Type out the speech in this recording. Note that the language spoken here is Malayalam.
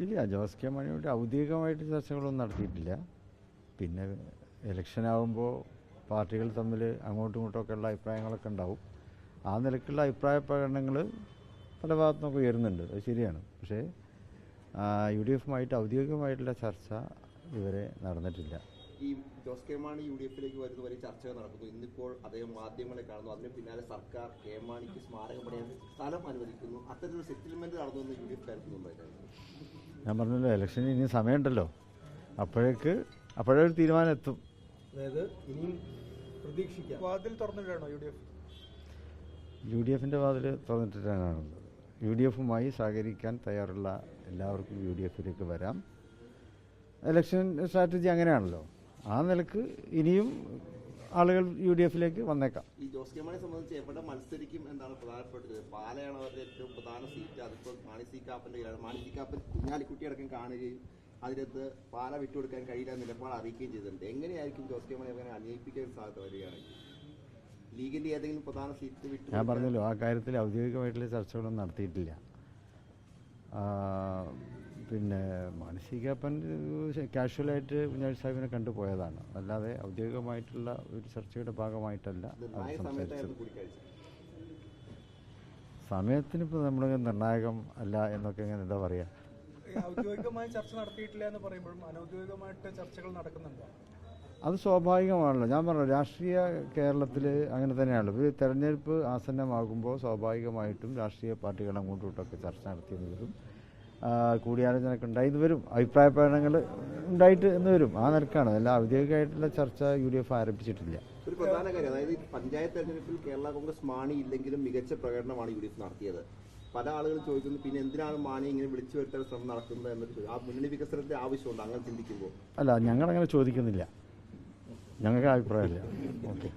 ഇല്ല, ജോസ് കെ മാണിയോട് ഔദ്യോഗികമായിട്ട് ചർച്ചകളൊന്നും നടത്തിയിട്ടില്ല. പിന്നെ ഇലക്ഷനാകുമ്പോൾ പാർട്ടികൾ തമ്മിൽ അങ്ങോട്ടും ഇങ്ങോട്ടുമൊക്കെ ഉള്ള അഭിപ്രായങ്ങളൊക്കെ ഉണ്ടാവും. ആ നിലക്കുള്ള അഭിപ്രായ പ്രകടനങ്ങൾ പല ഭാഗത്തു നിന്നൊക്കെ ഉയരുന്നുണ്ട്, അത് ശരിയാണ്. പക്ഷേ UDF-ഉമായിട്ട് ഔദ്യോഗികമായിട്ടുള്ള ചർച്ച ഇതുവരെ നടന്നിട്ടില്ല. ഈ ജോസ് കെ മാണി UDF വരുന്നവരെ ചർച്ചകൾ നടക്കുന്നു. ഇന്നിപ്പോൾ അദ്ദേഹം മാധ്യമങ്ങളെ കാണുന്നു. അതിന് പിന്നാലെ സർക്കാർ കെ മാണിക്ക് സ്മാരകം പണിയാൻ സ്ഥലം അനുവദിക്കുന്നു. അത്തരത്തിലൊരു സെറ്റിൽമെന്റ് നടന്നുവെന്ന് UDF കരുതുന്നുണ്ടായിരുന്നു. ഞാൻ പറഞ്ഞല്ലോ, ഇലക്ഷന് ഇനി സമയമുണ്ടല്ലോ, അപ്പോഴൊരു തീരുമാനം എത്തും. അതായത് ഇനിയും പ്രതീക്ഷിക്കാം. വാതിൽ തുറന്നിട്ടാണോ UDF-ന്റെ വാതിൽ തുറന്നിട്ടിട്ടാണുള്ളത്. UDF-ഉമായി സഹകരിക്കാൻ തയ്യാറുള്ള എല്ലാവർക്കും UDF-ലേക്ക് വരാം. ഇലക്ഷൻ സ്ട്രാറ്റജി അങ്ങനെയാണല്ലോ. ആ നിലക്ക് ഇനിയും ആളുകൾ UDF-ലേക്ക് വന്നേക്കാം. ഈ ജോസ് കെ മാണിയെ സംബന്ധിച്ച് എവിടെ മത്സരിക്കും എന്നാണ് പ്രധാനപ്പെട്ടത്. പാലയാണ് അവരുടെ ഏറ്റവും പ്രധാന സീറ്റ്. അതിപ്പോൾ മാണി സി കാപ്പൻ്റെ കീഴിലാണ്. മാണി സി കാപ്പൻ കുഞ്ഞാലിക്കുട്ടി അടക്കം കാണുകയും അതിനകത്ത് പാല വിട്ടുകൊടുക്കാൻ കഴിയില്ല നിലപാട് അറിയിക്കുകയും ചെയ്തിട്ടുണ്ട്. എങ്ങനെയായിരിക്കും ജോസ് കെ മാണി അങ്ങനെ അന്വയിപ്പിക്കാൻ സാധ്യത വരികയാണെങ്കിൽ ലീഗിന്റെ ഏതെങ്കിലും പ്രധാന സീറ്റ് വിട്ടു? ഞാൻ പറഞ്ഞല്ലോ, ആ കാര്യത്തിൽ ഔദ്യോഗികമായിട്ടുള്ള ചർച്ചകളൊന്നും നടത്തിയിട്ടില്ല. പിന്നെ മാണി സി കാപ്പൻ കാഷ്വലായിട്ട് കുഞ്ഞാലി സാഹിബിനെ കണ്ടുപോയതാണ്, അല്ലാതെ ഔദ്യോഗികമായിട്ടുള്ള ഒരു ചർച്ചയുടെ ഭാഗമായിട്ടല്ല അത് സംസാരിച്ചത്. സമയത്തിനിപ്പോൾ നമ്മൾ നിർണായകം അല്ല എന്നൊക്കെ ഇങ്ങനെ എന്താ പറയുക. ഔദ്യോഗികമായി ചർച്ച നടത്തിയിട്ടില്ല എന്ന് പറയുമ്പോഴും അനൗദ്യോഗികമായിട്ട് ചർച്ചകൾ നടക്കുന്നുണ്ടോ? അത് സ്വാഭാവികമാണല്ലോ. ഞാൻ പറഞ്ഞു, രാഷ്ട്രീയ കേരളത്തിൽ അങ്ങനെ തന്നെയാണല്ലോ. ഒരു തെരഞ്ഞെടുപ്പ് ആസന്നമാകുമ്പോൾ സ്വാഭാവികമായിട്ടും രാഷ്ട്രീയ പാർട്ടികൾ അങ്ങോട്ടും ഇങ്ങോട്ടൊക്കെ ചർച്ച നടത്തിയെന്ന് വരും, കൂടിയാലോചനയൊക്കെ ഉണ്ടായിന്ന് വരും, അഭിപ്രായ പ്രകടനങ്ങൾ ഉണ്ടായിട്ട് എന്ന് വരും. ആ നിലക്കാണ്. അല്ല, ഔദ്യോഗികമായിട്ടുള്ള ചർച്ച UDF ആരംഭിച്ചിട്ടില്ല. ഒരു പ്രധാന കാര്യം, അതായത് പഞ്ചായത്ത് തെരഞ്ഞെടുപ്പിൽ കേരള കോൺഗ്രസ് മാണി ഇല്ലെങ്കിലും മികച്ച പ്രകടനമാണ് UDF നടത്തിയത്. പല ആളുകളും ചോദിക്കുന്നു, പിന്നെ എന്തിനാണ് മാണി ഇങ്ങനെ വിളിച്ചു വരുത്താൻ ശ്രമം നടത്തുന്നത് എന്നൊരു ആ മുന്നണി വികസനത്തിന്റെ ആവശ്യമുണ്ട് അങ്ങനെ ചിന്തിക്കുമ്പോൾ. അല്ല, ഞങ്ങളങ്ങനെ ചോദിക്കുന്നില്ല, ഞങ്ങൾക്ക് അഭിപ്രായമില്ല. ഓക്കെ.